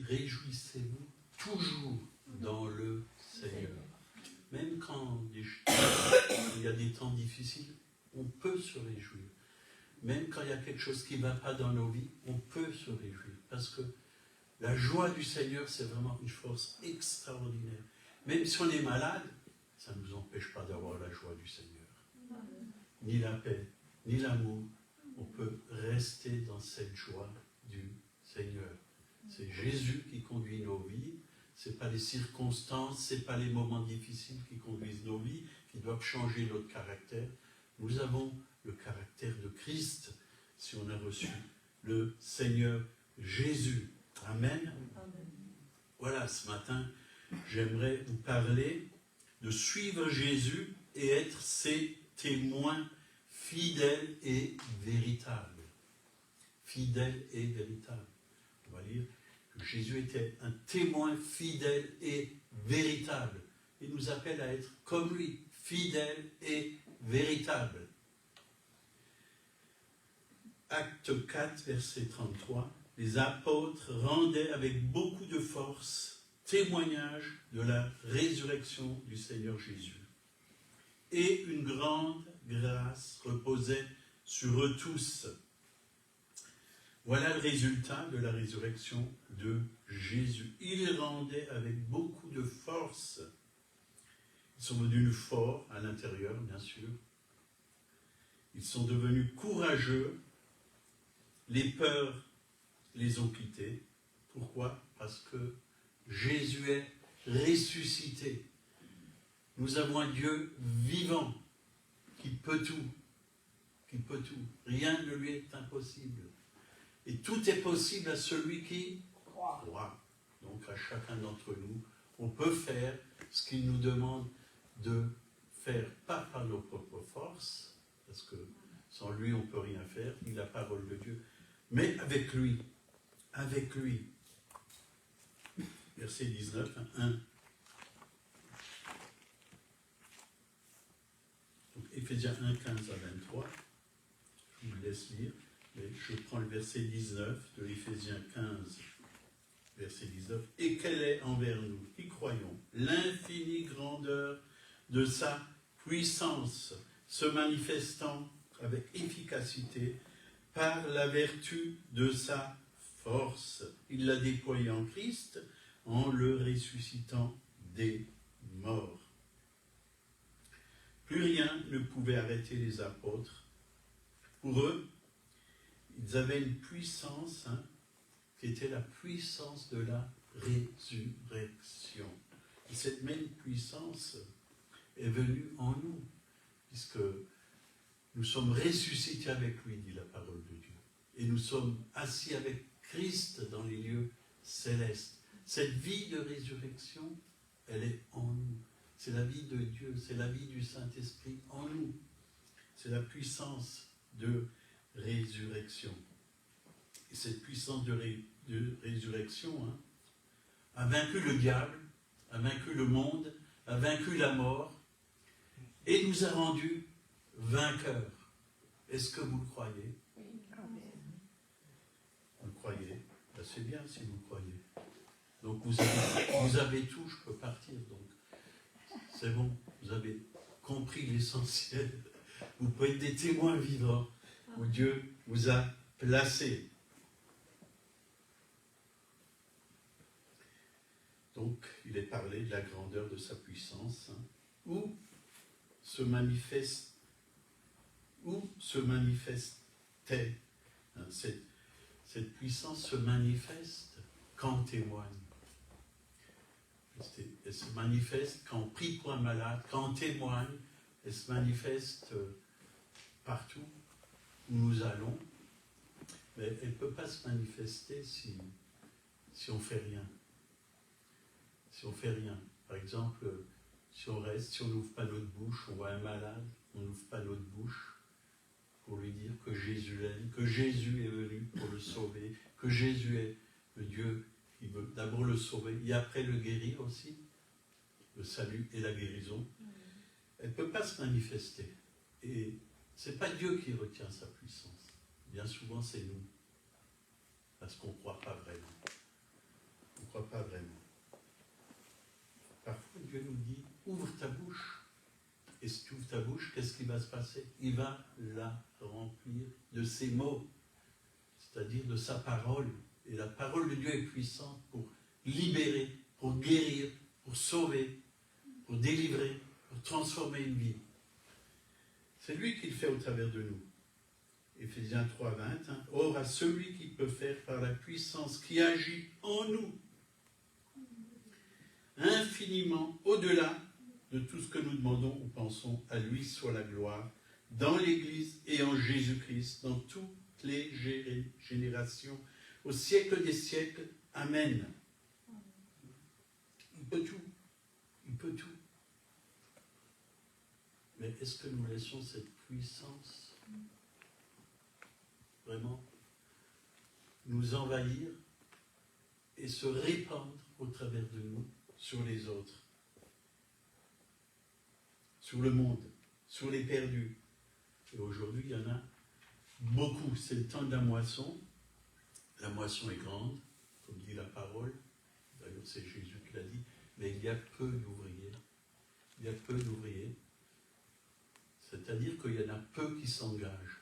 réjouissez-vous toujours dans le Seigneur. Même quand il y a des temps difficiles, on peut se réjouir. Même quand il y a quelque chose qui ne va pas dans nos vies, on peut se réjouir. Parce que la joie du Seigneur, c'est vraiment une force extraordinaire. Même si on est malade, ça ne nous empêche pas d'avoir la joie du Seigneur. Ni la paix, ni l'amour. On peut rester dans cette joie du Seigneur. C'est Jésus qui conduit nos vies. Ce n'est pas les circonstances, ce n'est pas les moments difficiles qui conduisent nos vies, qui doivent changer notre caractère. Nous avons le caractère de Christ, si on a reçu le Seigneur Jésus. Amen. Amen. Voilà, ce matin, j'aimerais vous parler de suivre Jésus et être ses témoins fidèles et véritables. Fidèles et véritables. On va lire que Jésus était un témoin fidèle et véritable. Il nous appelle à être comme lui, fidèle et véritable. Acte 4, verset 33, les apôtres rendaient avec beaucoup de force témoignage de la résurrection du Seigneur Jésus. Et une grande grâce reposait sur eux tous. Voilà le résultat de la résurrection de Jésus. Ils rendaient avec beaucoup de force. Ils sont devenus forts à l'intérieur, bien sûr. Ils sont devenus courageux. Les peurs les ont quittés. Pourquoi? Parce que Jésus est ressuscité. Nous avons un Dieu vivant qui peut tout. Qui peut tout. Rien ne lui est impossible. Et tout est possible à celui qui croit. Donc à chacun d'entre nous, on peut faire ce qu'il nous demande de faire, pas par nos propres forces, parce que sans lui on ne peut rien faire, ni la parole de Dieu, mais avec lui. Avec lui. Verset 19, 1. Donc Éphésiens 1, 15 à 23. Je vous laisse lire. Mais je prends le verset 19 de Éphésiens 15, verset 19. Et quelle est envers nous, qui croyons, l'infinie grandeur de sa puissance, se manifestant avec efficacité par la vertu de sa force. Il l'a déployée en Christ en le ressuscitant des morts. Plus rien ne pouvait arrêter les apôtres. Pour eux, ils avaient une puissance qui était la puissance de la résurrection. Et cette même puissance est venue en nous, puisque nous sommes ressuscités avec lui, dit la parole de Dieu. Et nous sommes assis avec Christ dans les lieux célestes. Cette vie de résurrection, elle est en nous. C'est la vie de Dieu, c'est la vie du Saint-Esprit en nous. C'est la puissance de résurrection. Et cette puissance de résurrection a vaincu le diable, a vaincu le monde, a vaincu la mort et nous a rendus vainqueurs. Est-ce que vous le croyez? Oui. Vous le croyez? Ben, c'est bien si vous le croyez. Donc vous avez tout, je peux partir. Donc c'est bon, vous avez compris l'essentiel. Vous pouvez être des témoins vivants où Dieu vous a placés. Donc, il est parlé de la grandeur de sa puissance, où se manifestait. Cette puissance se manifeste quand on témoigne. Elle se manifeste quand on prie pour un malade, quand on témoigne. Elle se manifeste partout où nous allons. Mais elle ne peut pas se manifester si on ne fait rien. Si on ne fait rien. Par exemple, si on reste, si on n'ouvre pas notre bouche, on voit un malade, on n'ouvre pas notre bouche pour lui dire que Jésus l'aime, que Jésus est venu pour le sauver, que Jésus est le Dieu qui veut d'abord le sauver et après le guérir aussi, le salut et la guérison. Elle ne peut pas se manifester. Et ce n'est pas Dieu qui retient sa puissance. Bien souvent, c'est nous. Parce qu'on ne croit pas vraiment. Dieu nous dit, ouvre ta bouche. Et si tu ouvres ta bouche, qu'est-ce qui va se passer? Il va la remplir de ses mots, c'est-à-dire de sa parole. Et la parole de Dieu est puissante pour libérer, pour guérir, pour sauver, pour délivrer, pour transformer une vie. C'est lui qui le fait au travers de nous. Éphésiens 3, 20. Or, à celui qui peut faire par la puissance qui agit en nous, infiniment au-delà de tout ce que nous demandons ou pensons, à lui soit la gloire, dans l'Église et en Jésus-Christ, dans toutes les générations, au siècle des siècles. Amen. Il peut tout. Il peut tout. Mais est-ce que nous laissons cette puissance vraiment nous envahir et se répandre au travers de nous sur les autres, sur le monde, sur les perdus? Et aujourd'hui, il y en a beaucoup. C'est le temps de la moisson. La moisson est grande, comme dit la parole. D'ailleurs, c'est Jésus qui l'a dit. Mais il y a peu d'ouvriers. Il y a peu d'ouvriers. C'est-à-dire qu'il y en a peu qui s'engagent.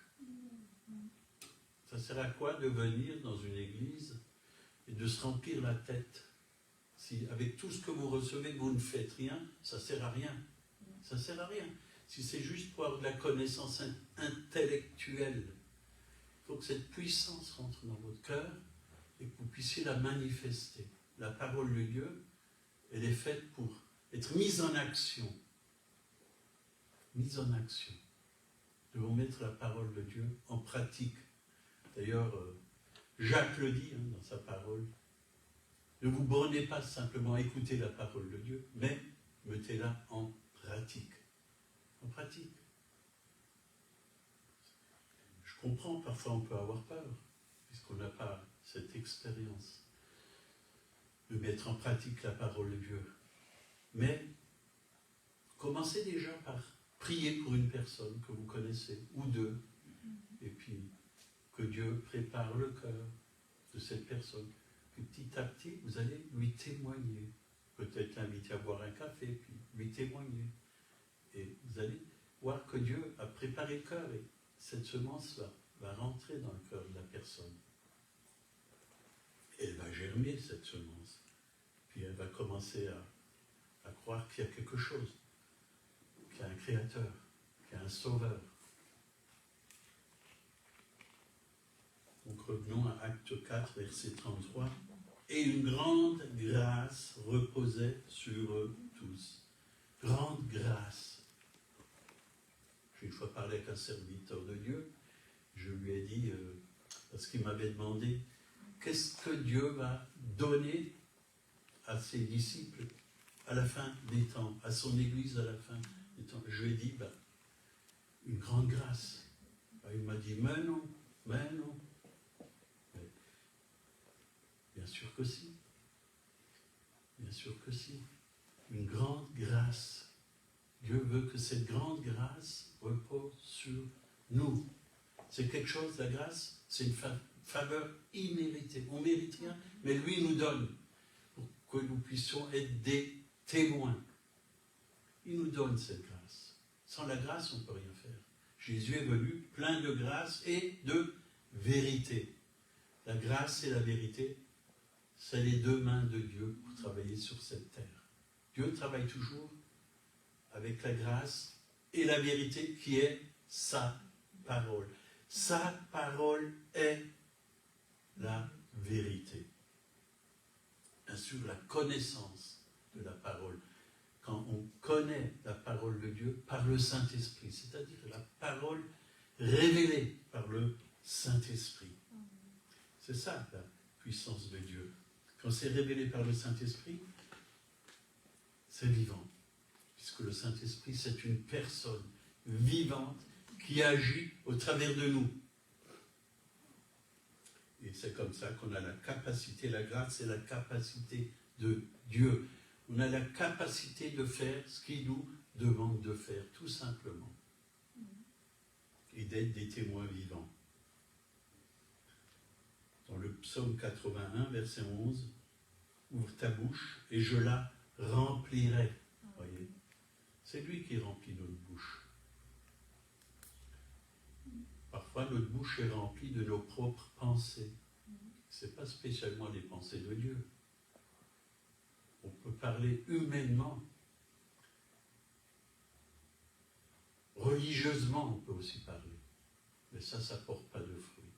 Ça sert à quoi de venir dans une église et de se remplir la tête? Si avec tout ce que vous recevez, vous ne faites rien, ça ne sert à rien. Ça ne sert à rien. Si c'est juste pour avoir de la connaissance intellectuelle, il faut que cette puissance rentre dans votre cœur et que vous puissiez la manifester. La parole de Dieu, elle est faite pour être mise en action. Mise en action. Nous devons mettre la parole de Dieu en pratique. D'ailleurs, Jacques le dit dans sa parole. Ne vous bornez pas simplement à écouter la parole de Dieu, mais mettez-la en pratique. En pratique. Je comprends, parfois on peut avoir peur, puisqu'on n'a pas cette expérience de mettre en pratique la parole de Dieu. Mais commencez déjà par prier pour une personne que vous connaissez, ou deux, et puis que Dieu prépare le cœur de cette personne. Puis petit à petit, vous allez lui témoigner. Peut-être l'inviter à boire un café, puis lui témoigner. Et vous allez voir que Dieu a préparé le cœur, et cette semence-là va rentrer dans le cœur de la personne. Et elle va germer, cette semence. Puis elle va commencer à croire qu'il y a quelque chose, qu'il y a un créateur, qu'il y a un sauveur. Donc revenons à Acte 4, verset 33. Et une grande grâce reposait sur eux tous. Grande grâce. J'ai une fois parlé avec un serviteur de Dieu. Je lui ai dit, parce qu'il m'avait demandé, qu'est-ce que Dieu va donner à ses disciples à la fin des temps, à son Église à la fin des temps? Je lui ai dit, une grande grâce. Il m'a dit, mais non, mais non. Bien sûr que si. Bien sûr que si. Une grande grâce. Dieu veut que cette grande grâce repose sur nous. C'est quelque chose, la grâce, c'est une faveur imméritée. On ne mérite rien, mais lui nous donne pour que nous puissions être des témoins. Il nous donne cette grâce. Sans la grâce, on ne peut rien faire. Jésus est venu plein de grâce et de vérité. La grâce et la vérité, c'est les deux mains de Dieu pour travailler sur cette terre. Dieu travaille toujours avec la grâce et la vérité qui est sa parole. Sa parole est la vérité. Bien sûr, la connaissance de la parole. Quand on connaît la parole de Dieu par le Saint-Esprit, c'est-à-dire la parole révélée par le Saint-Esprit. C'est ça la puissance de Dieu. Quand c'est révélé par le Saint-Esprit, c'est vivant. Puisque le Saint-Esprit, c'est une personne vivante qui agit au travers de nous. Et c'est comme ça qu'on a la capacité, la grâce et la capacité de Dieu. On a la capacité de faire ce qu'il nous demande de faire, tout simplement. Et d'être des témoins vivants. Dans le psaume 81, verset 11, « Ouvre ta bouche et je la remplirai. » C'est lui qui remplit notre bouche. Parfois, notre bouche est remplie de nos propres pensées. Ce n'est pas spécialement les pensées de Dieu. On peut parler humainement. Religieusement, on peut aussi parler. Mais ça ne porte pas de fruits.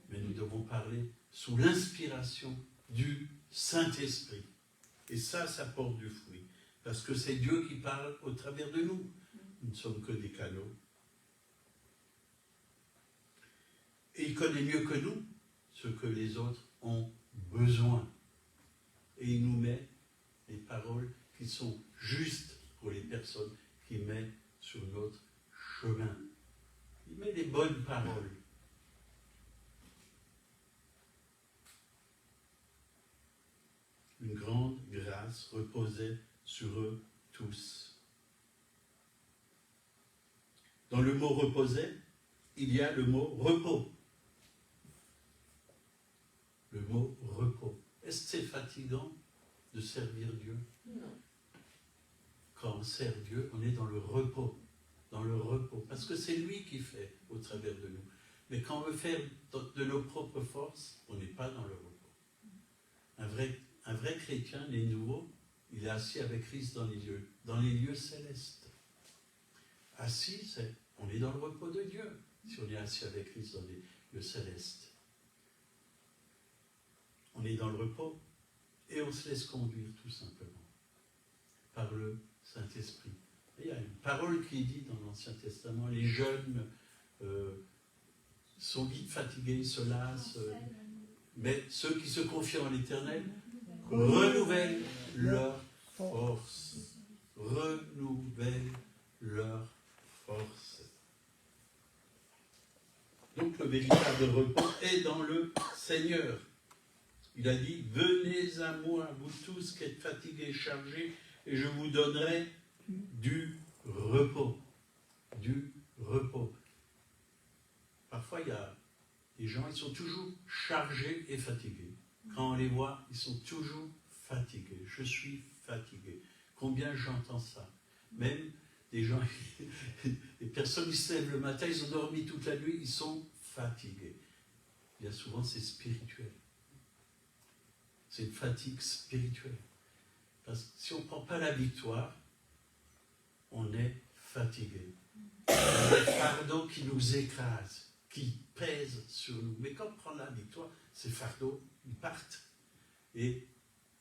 Mais nous devons parler sous l'inspiration du Saint-Esprit. Et ça porte du fruit. Parce que c'est Dieu qui parle au travers de nous. Nous ne sommes que des canaux. Et il connaît mieux que nous ce que les autres ont besoin. Et il nous met des paroles qui sont justes pour les personnes qui mettent sur notre chemin. Il met les bonnes paroles. Une grande grâce reposait sur eux tous. Dans le mot reposer, il y a le mot repos. Le mot repos. Est-ce que c'est fatigant de servir Dieu? Non. Quand on sert Dieu, on est dans le repos. Dans le repos. Parce que c'est lui qui fait au travers de nous. Mais quand on veut faire de nos propres forces, on n'est pas dans le repos. Un vrai chrétien, né nouveau, il est assis avec Christ dans les lieux célestes. Assis, on est dans le repos de Dieu, si on est assis avec Christ dans les lieux célestes. On est dans le repos et on se laisse conduire tout simplement par le Saint-Esprit. Il y a une parole qui dit dans l'Ancien Testament, les jeunes sont vite fatigués, se lassent, mais ceux qui se confient en l'Éternel renouvellent leur force. Renouvellent leur force. Donc le véritable repos est dans le Seigneur. Il a dit, venez à moi, vous tous qui êtes fatigués et chargés, et je vous donnerai du repos. Du repos. Parfois, il y a des gens, ils sont toujours chargés et fatigués. Quand on les voit, ils sont toujours fatigués. Je suis fatigué. Combien j'entends ça? Même des gens, les personnes qui se lèvent le matin, ils ont dormi toute la nuit, ils sont fatigués. Bien souvent, c'est spirituel. C'est une fatigue spirituelle. Parce que si on ne prend pas la victoire, on est fatigué. Il y a des fardeaux qui nous écrasent, qui pèsent sur nous. Mais quand on prend la victoire, ces fardeaux, ils partent. Et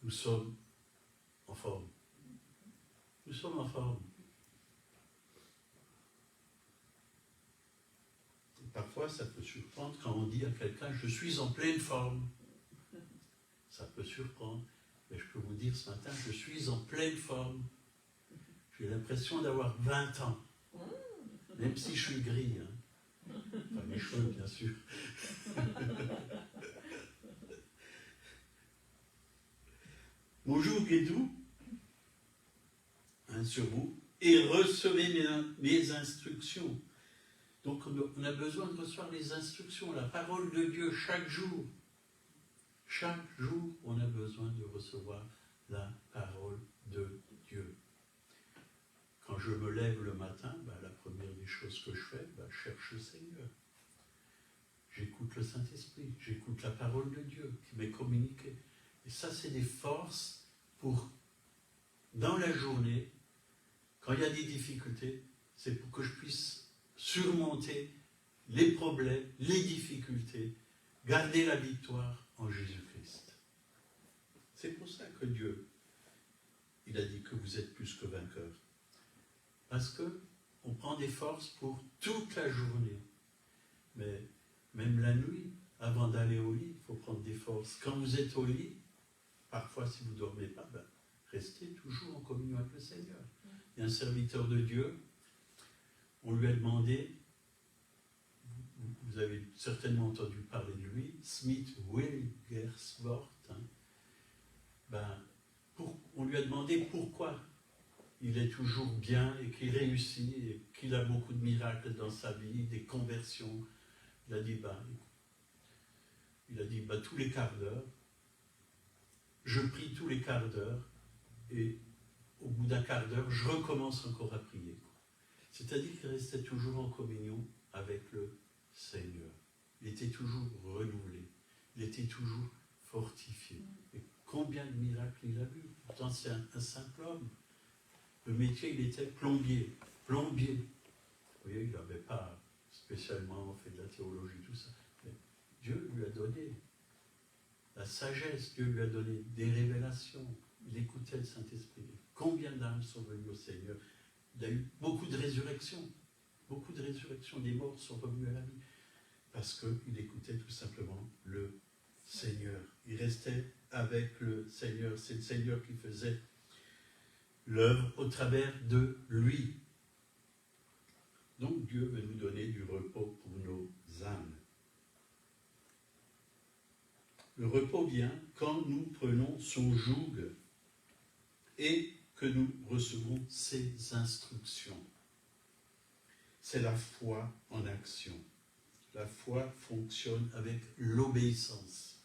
nous sommes en forme. Nous sommes en forme. Et parfois, ça peut surprendre quand on dit à quelqu'un « je suis en pleine forme ». Ça peut surprendre, mais je peux vous dire ce matin, je suis en pleine forme. J'ai l'impression d'avoir 20 ans, même si je suis gris. Hein. Enfin, mes cheveux, bien sûr. Mon joug est doux sur vous, et recevez mes instructions. Donc on a besoin de recevoir les instructions, la parole de Dieu chaque jour. Chaque jour, on a besoin de recevoir la parole de Dieu. Quand je me lève le matin, la première des choses que je fais, je cherche le Seigneur. J'écoute le Saint-Esprit, j'écoute la parole de Dieu qui m'est communiquée. Et ça, c'est des forces pour, dans la journée, quand il y a des difficultés, c'est pour que je puisse surmonter les problèmes, les difficultés, garder la victoire en Jésus-Christ. C'est pour ça que Dieu, il a dit que vous êtes plus que vainqueurs. Parce qu'on prend des forces pour toute la journée. Mais même la nuit, avant d'aller au lit, il faut prendre des forces. Quand vous êtes au lit, parfois si vous ne dormez pas, restez toujours en communion avec le Seigneur. Il y a un serviteur de Dieu, on lui a demandé, vous avez certainement entendu parler de lui, Smith Wigglesworth, on lui a demandé pourquoi il est toujours bien et qu'il réussit et qu'il a beaucoup de miracles dans sa vie, des conversions. Il a dit, tous les quarts d'heure, je prie tous les quarts d'heure et au bout d'un quart d'heure, je recommence encore à prier. C'est-à-dire qu'il restait toujours en communion avec le Seigneur. Il était toujours renouvelé. Il était toujours fortifié. Et combien de miracles il a vu. Pourtant, c'est un simple homme. Le métier, il était plombier. Plombier. Vous voyez, il n'avait pas spécialement fait de la théologie, tout ça. Mais Dieu lui a donné la sagesse, Dieu lui a donné des révélations. Il écoutait le Saint-Esprit. Combien d'âmes sont venues au Seigneur? Il y a eu beaucoup de résurrections. Beaucoup de résurrections. Les morts sont revenus à la vie. Parce qu'il écoutait tout simplement le Seigneur. Il restait avec le Seigneur. C'est le Seigneur qui faisait l'œuvre au travers de lui. Donc Dieu veut nous donner du repos pour nos âmes. Le repos vient quand nous prenons son joug et que nous recevons ses instructions. C'est la foi en action. La foi fonctionne avec l'obéissance.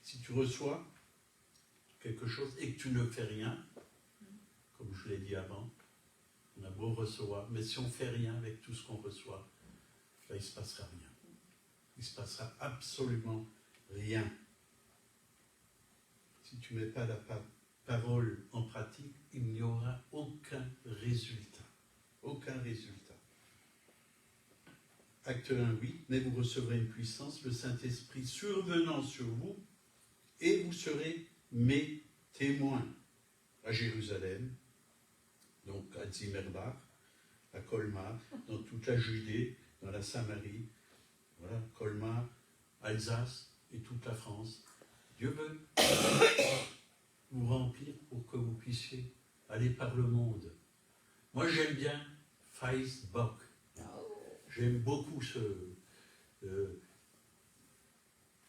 Si tu reçois quelque chose et que tu ne fais rien, comme je l'ai dit avant, on a beau recevoir, mais si on ne fait rien avec tout ce qu'on reçoit, ben, il ne se passera rien. Il ne se passera absolument rien. Si tu ne mets pas la parole en pratique, il n'y aura aucun résultat. Aucun résultat. Acte 1, oui, mais vous recevrez une puissance, le Saint-Esprit survenant sur vous, et vous serez mes témoins à Jérusalem, donc à Zimmerbach, à Colmar, dans toute la Judée, dans la Samarie, voilà, Colmar, Alsace et toute la France. Dieu veut vous remplir pour que vous puissiez aller par le monde. Moi, j'aime bien Facebook. J'aime beaucoup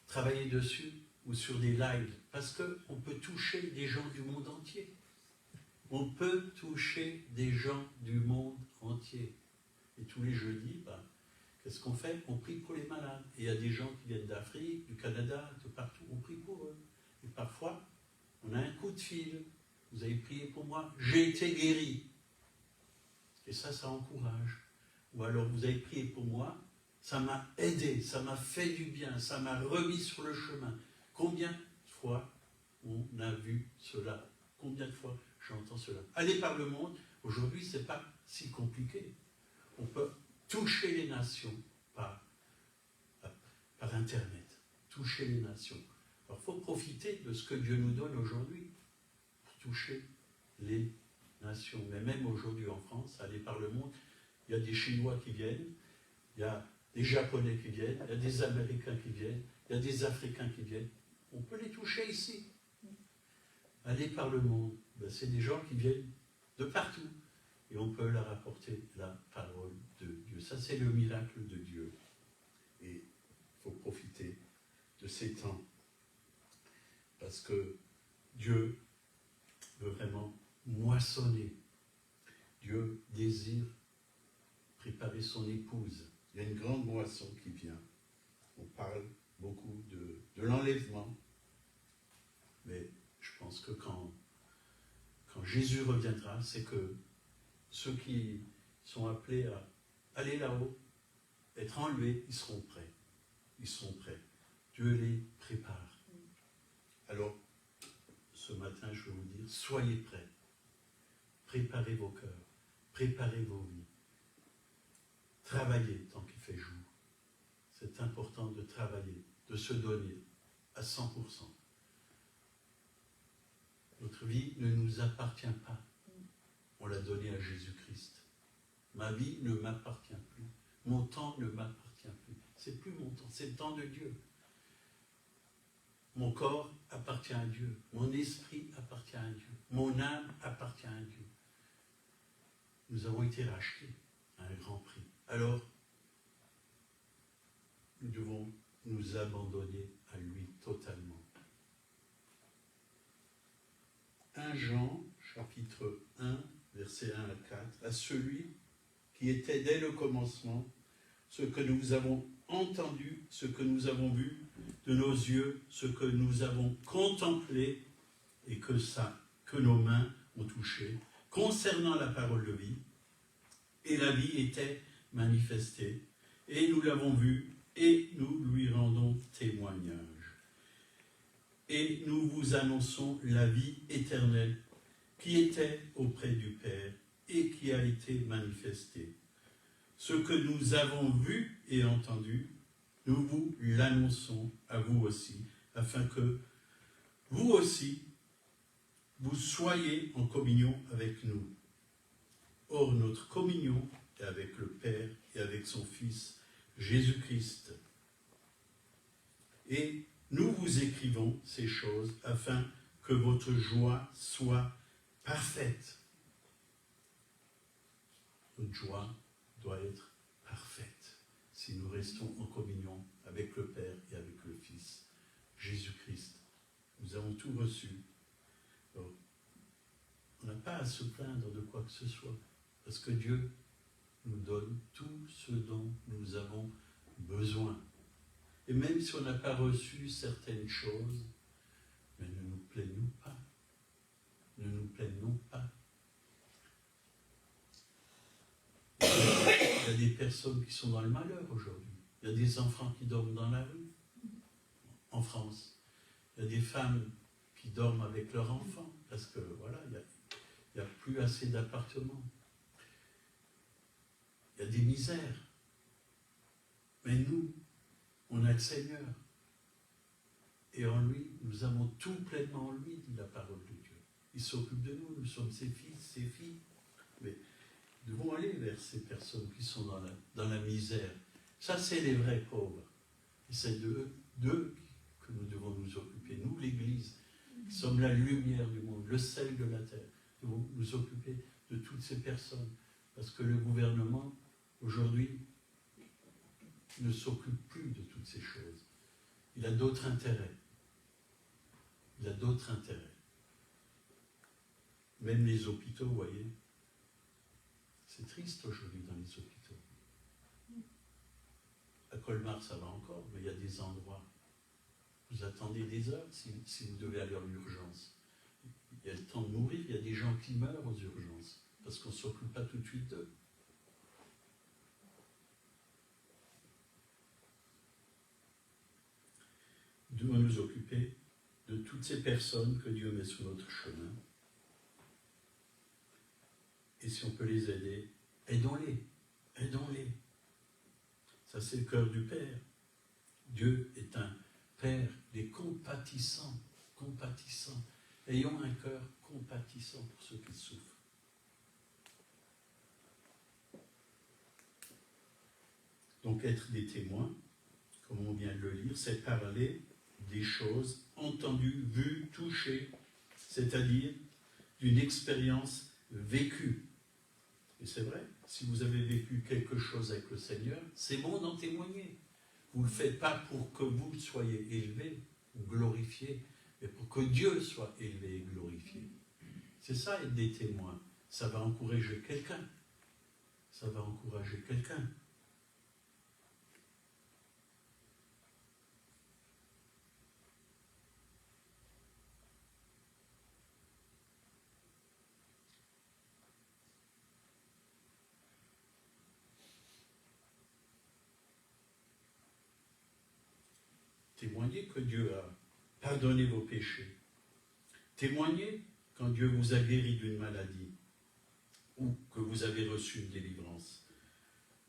travailler dessus ou sur des lives, parce qu'on peut toucher des gens du monde entier. On peut toucher des gens du monde entier. Et tous les jeudis, qu'est-ce qu'on fait? On prie pour les malades. Et il y a des gens qui viennent d'Afrique, du Canada, de partout, on prie pour eux. Et parfois, on a un coup de fil. Vous avez prié pour moi, j'ai été guéri. Et ça encourage. Ou alors vous avez prié pour moi, ça m'a aidé, ça m'a fait du bien, ça m'a remis sur le chemin. Combien de fois on a vu cela? Combien de fois j'entends cela? Aller par le monde, aujourd'hui, ce n'est pas si compliqué. On peut toucher les nations par Internet. Toucher les nations. Alors, il faut profiter de ce que Dieu nous donne aujourd'hui pour toucher les nations. Mais même aujourd'hui en France, aller par le monde, il y a des Chinois qui viennent, il y a des Japonais qui viennent, il y a des Américains qui viennent, il y a des Africains qui viennent. On peut les toucher ici. Aller par le monde, c'est des gens qui viennent de partout. Et on peut leur apporter la parole de Dieu. Ça, c'est le miracle de Dieu. Et il faut profiter de ces temps. Parce que Dieu veut vraiment moissonner. Dieu désire préparer son épouse. Il y a une grande moisson qui vient. On parle beaucoup de l'enlèvement. Mais je pense que quand Jésus reviendra, c'est que ceux qui sont appelés à aller là-haut, être enlevés, ils seront prêts. Ils seront prêts. Dieu les prépare. Alors, ce matin, je veux vous dire, soyez prêts. Préparez vos cœurs. Préparez vos vies. Travaillez tant qu'il fait jour. C'est important de travailler, de se donner à 100%. Notre vie ne nous appartient pas. On l'a donnée à Jésus-Christ. Ma vie ne m'appartient plus. Mon temps ne m'appartient plus. C'est plus mon temps, c'est le temps de Dieu. Mon corps appartient à Dieu. Mon esprit appartient à Dieu. Mon âme appartient à Dieu. Nous avons été rachetés à un grand prix. Alors, nous devons nous abandonner à lui totalement. 1 Jean, chapitre 1, versets 1 à 4, à celui qui était dès le commencement, ce que nous avons entendu, ce que nous avons vu de nos yeux, ce que nous avons contemplé et que que nos mains ont touché, concernant la parole de vie, et la vie était manifestée, et nous l'avons vue, et nous lui rendons témoignage. Et nous vous annonçons la vie éternelle qui était auprès du Père et qui a été manifestée. Ce que nous avons vu et entendu, nous vous l'annonçons à vous aussi, afin que vous aussi, vous soyez en communion avec nous. Or, notre communion est avec le Père et avec son Fils, Jésus-Christ. Et nous vous écrivons ces choses afin que votre joie soit parfaite. Notre joie doit être parfaite si nous restons en communion avec le Père et avec le Fils, Jésus-Christ. Nous avons tout reçu. Alors, on n'a pas à se plaindre de quoi que ce soit, parce que Dieu nous donne tout ce dont nous avons besoin. Et même si on n'a pas reçu certaines choses, mais ne nous plaignons pas. Ne nous plaignons pas. Il y a des personnes qui sont dans le malheur aujourd'hui. Il y a des enfants qui dorment dans la rue, en France. Il y a des femmes qui dorment avec leurs enfants, parce que voilà, il n'y a plus assez d'appartements. Il y a des misères. Mais nous, on a le Seigneur. Et en lui, nous avons tout pleinement en lui, dit la parole de Dieu. Il s'occupe de nous, nous sommes ses fils, ses filles. Mais nous devons aller vers ces personnes qui sont dans la misère. Ça, c'est les vrais pauvres. Et c'est d'eux que nous devons nous occuper. Nous, l'Église, qui sommes la lumière du monde, le sel de la terre, nous devons nous occuper de toutes ces personnes. Parce que le gouvernement, aujourd'hui, ne s'occupe plus de toutes ces choses. Il a d'autres intérêts. Il a d'autres intérêts. Même les hôpitaux, vous voyez, c'est triste aujourd'hui dans les hôpitaux. À Colmar, ça va encore, mais il y a des endroits. Vous attendez des heures si vous devez aller en urgence. Il y a le temps de mourir, il y a des gens qui meurent aux urgences, parce qu'on ne s'occupe pas tout de suite d'eux. Nous devons nous occuper de toutes ces personnes que Dieu met sur notre chemin. Et si on peut les aider, aidons-les. Aidons-les. Ça, c'est le cœur du Père. Dieu est un Père des compatissants. Compatissants. Ayons un cœur compatissant pour ceux qui souffrent. Donc, être des témoins, comme on vient de le lire, c'est parler des choses entendues, vues, touchées, c'est-à-dire d'une expérience vécue. Et c'est vrai, si vous avez vécu quelque chose avec le Seigneur, c'est bon d'en témoigner. Vous ne le faites pas pour que vous soyez élevés ou glorifiés, mais pour que Dieu soit élevé et glorifié. C'est ça, être des témoins. Ça va encourager quelqu'un. Ça va encourager quelqu'un. Témoignez que Dieu a pardonné vos péchés. Témoignez quand Dieu vous a guéri d'une maladie, ou que vous avez reçu une délivrance,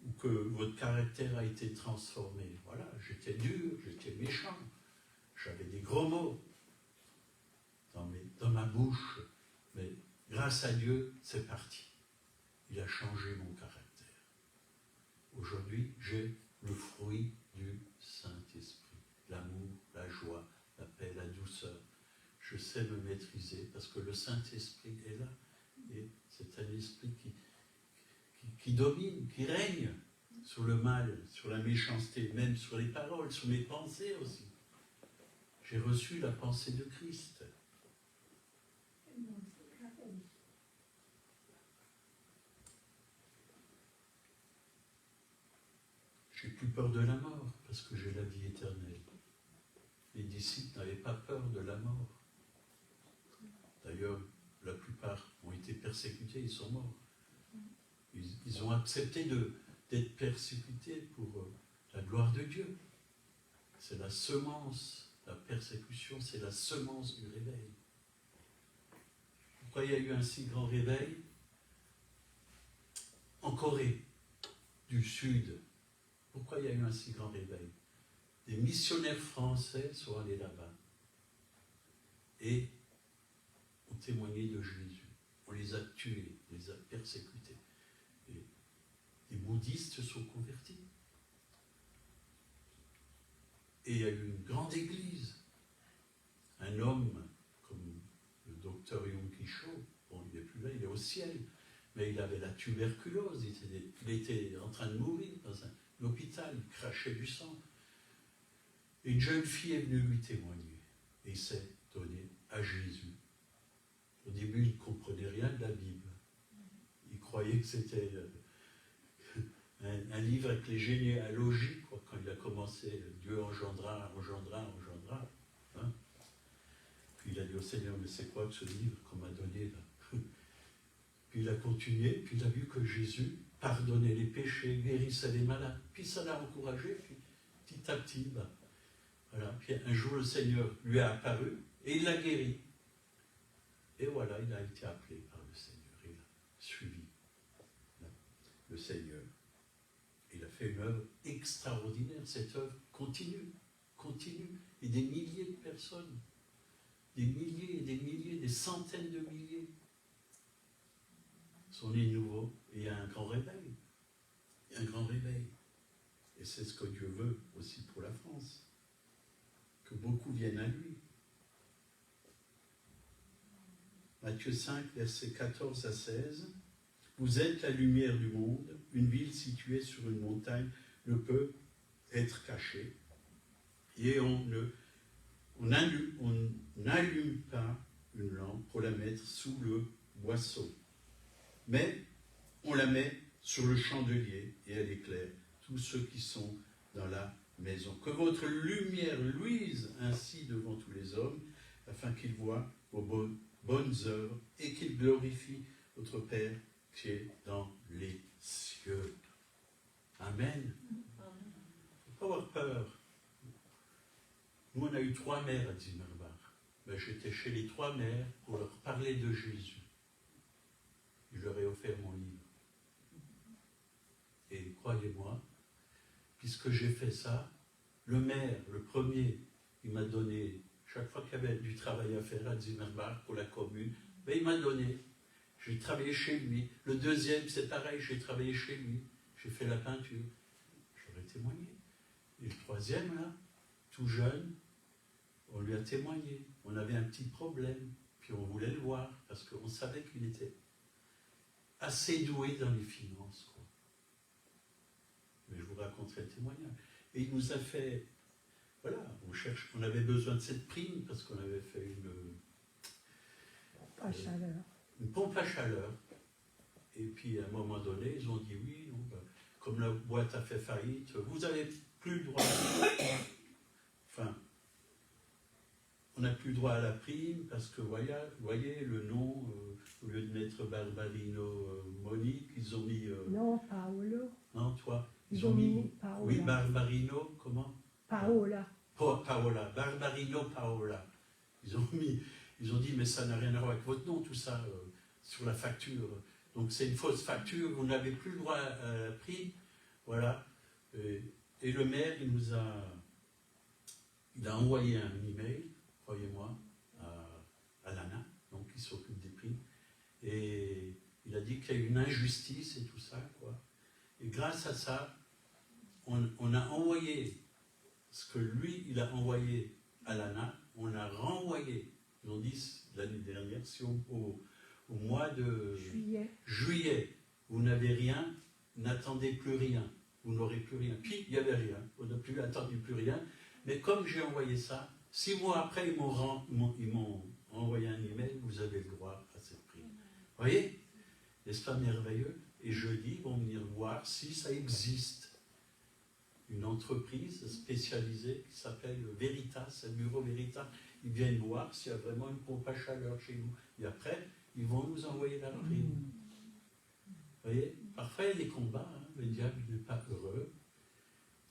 ou que votre caractère a été transformé. Voilà, j'étais dur, j'étais méchant, j'avais des gros mots dans ma bouche, mais grâce à Dieu, c'est parti. Il a changé mon caractère. Aujourd'hui, j'ai le fruit du Saint-Esprit. L'amour, la joie, la paix, la douceur. Je sais me maîtriser parce que le Saint-Esprit est là. Et c'est un esprit qui domine, qui règne sur le mal, sur la méchanceté, même sur les paroles, sur mes pensées aussi. J'ai reçu la pensée de Christ. J'ai plus peur de la mort parce que j'ai la vie éternelle. Les disciples n'avaient pas peur de la mort. D'ailleurs, persécutés, ils sont morts. Ils ont accepté d'être persécutés pour la gloire de Dieu. C'est la semence, la persécution, c'est la semence du réveil. Pourquoi il y a eu un si grand réveil? En Corée du Sud, pourquoi il y a eu un si grand réveil? Des missionnaires français sont allés là-bas et ont témoigné de Jésus. On les a tués, on les a persécutés. Et les bouddhistes se sont convertis. Et il y a eu une grande église. Un homme comme le docteur Yonggi Cho, bon, il n'est plus là, il est au ciel, mais il avait la tuberculose, il était en train de mourir dans un hôpital, il crachait du sang. Et une jeune fille est venue lui témoigner et s'est donnée à Jésus. Au début, il ne comprenait rien de la Bible. Il croyait que c'était un livre avec les généalogies, quoi, quand il a commencé, Dieu engendra. Hein. Puis il a dit au Seigneur, mais c'est quoi ce livre qu'on m'a donné là? Puis il a continué, puis il a vu que Jésus pardonnait les péchés, guérissait les malades. Puis ça l'a encouragé, puis petit à petit, voilà. Puis un jour le Seigneur lui a apparu et il l'a guéri. Et voilà, il a été appelé par le Seigneur, il a suivi le Seigneur. Il a fait une œuvre extraordinaire. Cette œuvre continue. Et des milliers de personnes, des milliers et des milliers, des centaines de milliers sont nés nouveaux. Et il y a un grand réveil. Il y a un grand réveil. Et c'est ce que Dieu veut aussi pour la France. Que beaucoup viennent à lui. Matthieu 5, versets 14 à 16. Vous êtes la lumière du monde. Une ville située sur une montagne ne peut être cachée. Et on n'allume pas une lampe pour la mettre sous le boisseau. Mais on la met sur le chandelier et elle éclaire tous ceux qui sont dans la maison. Que votre lumière luise ainsi devant tous les hommes, afin qu'ils voient vos bonnes œuvres et qu'ils glorifient votre Père qui est dans les cieux. Amen. Il ne faut pas avoir peur. Nous, on a eu 3 mères à Zimmerbach. Ben, j'étais chez les 3 mères pour leur parler de Jésus. Je leur ai offert mon livre. Et croyez-moi, puisque j'ai fait ça, le maire, le premier, il m'a donné, chaque fois qu'il y avait du travail à faire à Zimmerbach pour la commune, ben, il m'a donné. J'ai travaillé chez lui. Le deuxième, c'est pareil, j'ai travaillé chez lui. J'ai fait la peinture. J'aurais témoigné. Et le troisième, là, tout jeune, on lui a témoigné. On avait un petit problème, puis on voulait le voir, parce qu'on savait qu'il était assez doué dans les finances, quoi. Mais je vous raconterai le témoignage. Et il nous a fait, voilà, on avait besoin de cette prime, parce qu'on avait fait une pompe à chaleur. Et puis à un moment donné, ils ont dit oui, non, ben, comme la boîte a fait faillite, vous n'avez plus le droit. Enfin, on n'a plus droit à la prime parce que, voyez le nom, au lieu de mettre Barbarino Monique, ils ont mis. Non, Paolo. Non, toi. Ils ont mis Paola. Oui, Barbarino, comment? Paola. Paola, Barbarino Paola. Ils ont dit, mais ça n'a rien à voir avec votre nom, tout ça, sur la facture. Donc c'est une fausse facture, vous n'avez plus le droit à la prime. Voilà. Et le maire, il a envoyé un email, croyez-moi, à l'ANA, donc qui s'occupe des primes. Et il a dit qu'il y a une injustice et tout ça, quoi. Et grâce à ça, on a envoyé ce que lui, il a envoyé à l'ANA, on a renvoyé. Ils ont dit l'année dernière, si au mois de juillet, vous n'avez rien, n'attendez plus rien, vous n'aurez plus rien. Puis il n'y avait rien, on n'a plus attendu plus rien. Mais comme j'ai envoyé ça, 6 mois après, ils m'ont envoyé un email, vous avez le droit à cette prime. Vous voyez? N'est-ce pas merveilleux? Et jeudi, ils vont venir voir si ça existe. Une entreprise spécialisée qui s'appelle Veritas, un bureau Veritas. Ils viennent voir s'il y a vraiment une pompe à chaleur chez nous. Et après, ils vont nous envoyer la prime. Vous voyez, parfois il y a des combats, hein, le diable n'est pas heureux,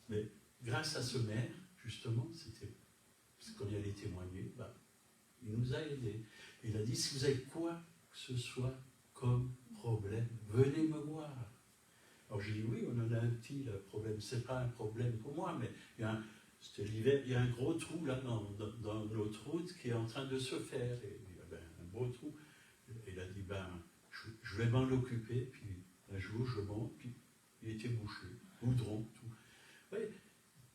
mais grâce à ce maire, justement, c'était parce qu'on y allait témoigner, il nous a aidés. Il a dit, si vous avez quoi que ce soit comme problème, venez me voir. Alors j'ai dit, oui, on en a un petit là, problème, c'est pas un problème pour moi, mais c'était l'hiver, il y a un gros trou là dans notre route qui est en train de se faire, et il y avait un beau trou. Il a dit, je vais m'en occuper, puis un jour je monte, puis il était bouché, goudron, tout. Oui,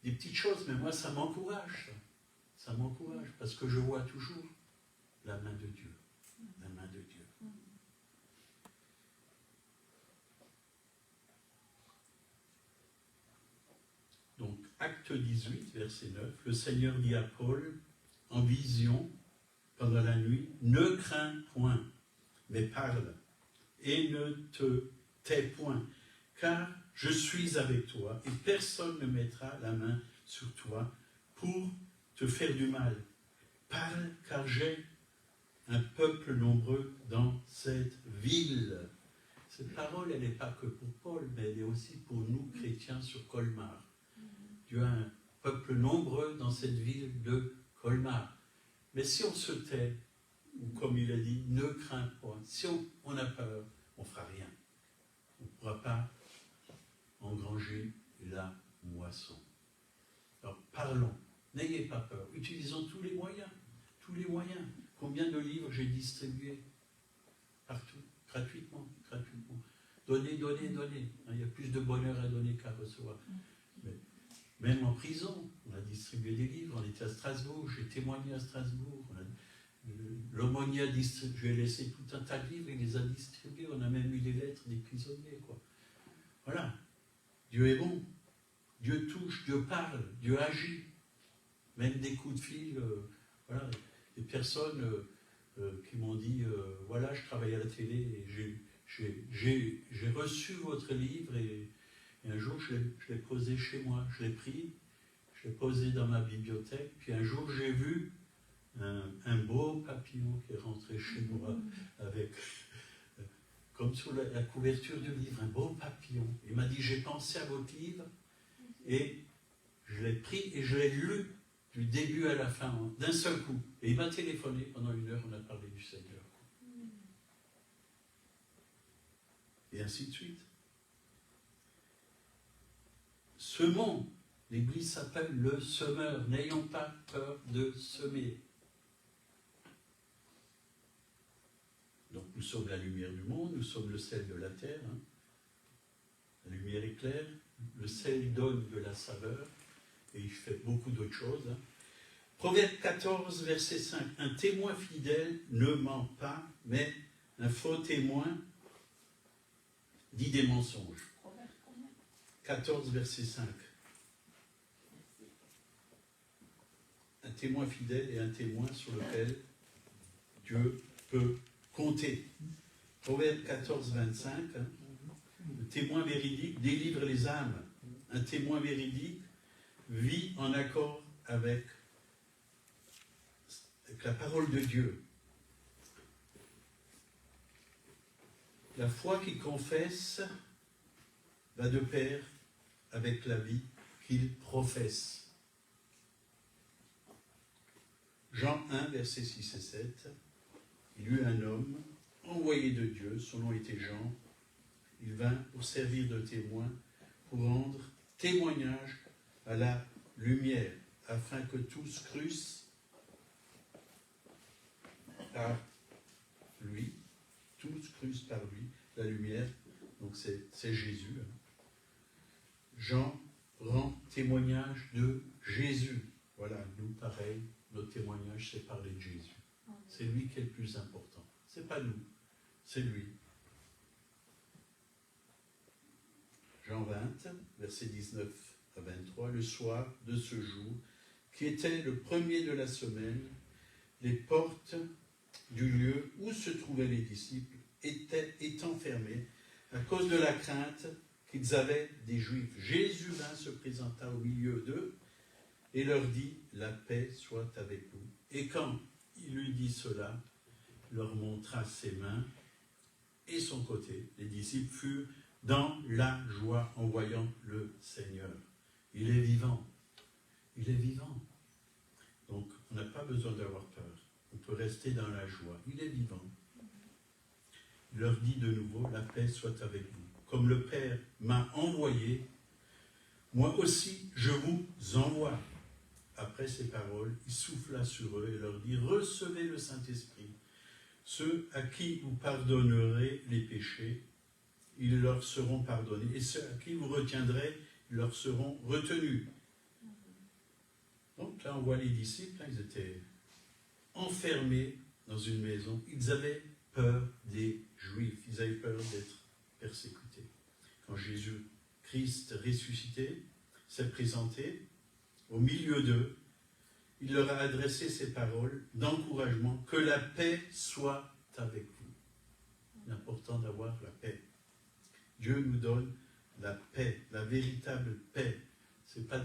des petites choses, mais moi ça m'encourage, ça m'encourage, parce que je vois toujours la main de Dieu, la main de Dieu. Donc, acte 18, verset 9, le Seigneur dit à Paul, en vision, pendant la nuit, ne crains point, mais parle, et ne te tais point, car je suis avec toi, et personne ne mettra la main sur toi pour te faire du mal. Parle, car j'ai un peuple nombreux dans cette ville. Cette parole, elle n'est pas que pour Paul, mais elle est aussi pour nous, chrétiens, sur Colmar. Dieu a un peuple nombreux dans cette ville de Colmar. Mais si on se tait, ou comme il a dit, ne crains point, si on a peur, on ne fera rien. On ne pourra pas engranger la moisson. Alors parlons, n'ayez pas peur, utilisons tous les moyens, tous les moyens. Combien de livres j'ai distribués partout, gratuitement. Donnez. Il y a plus de bonheur à donner qu'à recevoir. Mais même en prison, on a distribué des livres, on était à Strasbourg, j'ai témoigné à Strasbourg. L'aumônier a distribué, je lui ai laissé tout un tas de livres, il les a distribués, on a même eu les lettres des prisonniers, quoi. Voilà. Dieu est bon. Dieu touche, Dieu parle, Dieu agit. Même des coups de fil, voilà. Des personnes qui m'ont dit, voilà, je travaille à la télé et j'ai reçu votre livre et un jour je l'ai posé chez moi. Je l'ai pris, je l'ai posé dans ma bibliothèque, puis un jour j'ai vu un beau papillon qui est rentré chez moi avec, comme sur la couverture du livre, un beau papillon. Il m'a dit, j'ai pensé à votre livre et je l'ai pris et je l'ai lu du début à la fin, d'un seul coup. Et il m'a téléphoné, pendant 1 heure, on a parlé du Seigneur. Et ainsi de suite. Semons. L'Église s'appelle le semeur. N'ayons pas peur de semer. Donc nous sommes la lumière du monde, nous sommes le sel de la terre. Hein. La lumière éclaire, le sel donne de la saveur, et il fait beaucoup d'autres choses. Hein. Proverbe 14, verset 5. Un témoin fidèle ne ment pas, mais un faux témoin dit des mensonges. 14, verset 5. Un témoin fidèle est un témoin sur lequel Dieu peut compter. Proverbe 14, 25. Hein. Le témoin véridique délivre les âmes. Un témoin véridique vit en accord avec la parole de Dieu. La foi qui confesse va de pair avec la vie qu'il professe. Jean 1, versets 6 et 7. Il y eut un homme envoyé de Dieu, son nom était Jean. Il vint pour servir de témoin, pour rendre témoignage à la lumière, afin que tous crussent par lui, tous crussent par lui, la lumière, donc c'est Jésus. Jean rend témoignage de Jésus. Voilà, nous pareil, notre témoignage c'est parler de Jésus. C'est lui qui est le plus important. C'est pas nous, c'est lui. Jean 20, versets 19 à 23, le soir de ce jour, qui était le premier de la semaine, les portes du lieu où se trouvaient les disciples étant fermées à cause de la crainte qu'ils avaient des Juifs. Jésus vint, se présenta au milieu d'eux et leur dit, la paix soit avec vous. Et quand il lui dit cela, il leur montra ses mains et son côté. Les disciples furent dans la joie en voyant le Seigneur. Il est vivant. Il est vivant. Donc, on n'a pas besoin d'avoir peur. On peut rester dans la joie. Il est vivant. Il leur dit de nouveau, la paix soit avec vous. Comme le Père m'a envoyé, moi aussi je vous envoie. Après ces paroles, il souffla sur eux et leur dit, recevez le Saint-Esprit. Ceux à qui vous pardonnerez les péchés, ils leur seront pardonnés. Et ceux à qui vous retiendrez, ils leur seront retenus. Donc là, on voit les disciples, ils étaient enfermés dans une maison. Ils avaient peur des Juifs. Ils avaient peur d'être persécutés. Quand Jésus-Christ ressuscité s'est présenté au milieu d'eux, il leur a adressé ces paroles d'encouragement. Que la paix soit avec vous. C'est important d'avoir la paix. Dieu nous donne la paix, la véritable paix. C'est pas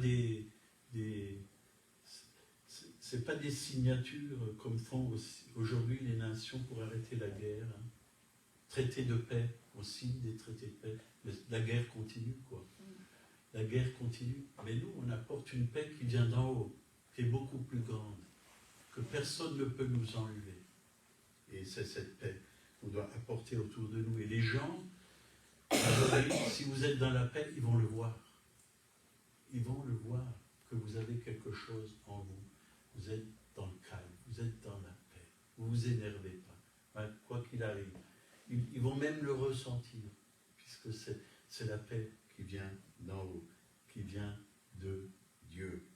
c'est pas des signatures comme font aujourd'hui les nations pour arrêter la guerre. Hein. Traité de paix, aussi des traités de paix. Mais la guerre continue, quoi. La guerre continue. Mais nous, on apporte une paix qui vient d'en haut, qui est beaucoup plus grande, que personne ne peut nous enlever. Et c'est cette paix qu'on doit apporter autour de nous. Et les gens, si vous êtes dans la paix, ils vont le voir. Ils vont le voir, que vous avez quelque chose en vous. Vous êtes dans le calme, vous êtes dans la paix. Vous ne vous énervez pas, quoi qu'il arrive. Ils vont même le ressentir, puisque c'est la paix qui vient d'en haut, qui vient de Dieu.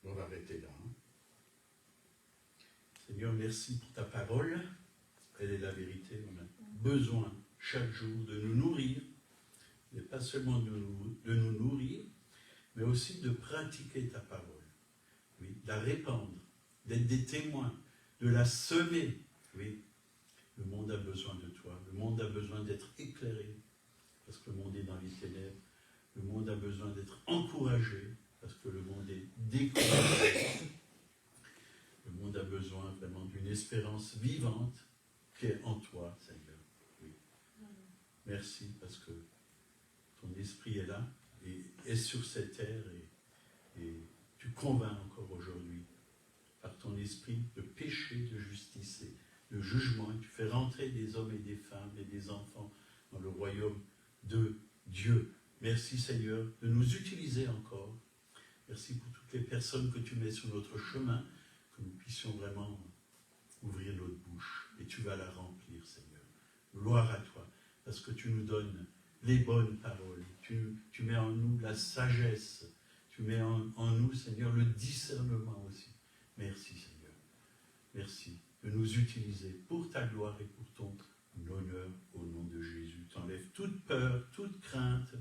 On va arrêter là. Hein. Seigneur, merci pour ta parole. Elle est la vérité. On a besoin chaque jour de nous nourrir, mais pas seulement de nous nourrir, mais aussi de pratiquer ta parole. Oui, de la répandre, d'être des témoins, de la semer. Oui, le monde a besoin de toi. Le monde a besoin d'être éclairé, parce que le monde est dans les ténèbres. Le monde a besoin d'être encouragé, parce que le monde est découragé. Le monde a besoin vraiment d'une espérance vivante qui est en toi, Seigneur. Oui. Merci, parce que ton esprit est là, et est sur cette terre, et tu convaincs encore aujourd'hui, par ton esprit, de péché, de justice et de jugement, et tu fais rentrer des hommes et des femmes et des enfants dans le royaume de Dieu. Merci Seigneur de nous utiliser encore. Merci pour toutes les personnes que tu mets sur notre chemin, que nous puissions vraiment ouvrir notre bouche, et tu vas la remplir, Seigneur. Gloire à toi, parce que tu nous donnes les bonnes paroles, tu mets en nous la sagesse, tu mets en nous, Seigneur, le discernement aussi. Merci, Seigneur. Merci de nous utiliser pour ta gloire et pour ton honneur au nom de Jésus. T'enlèves toute peur, toute crainte,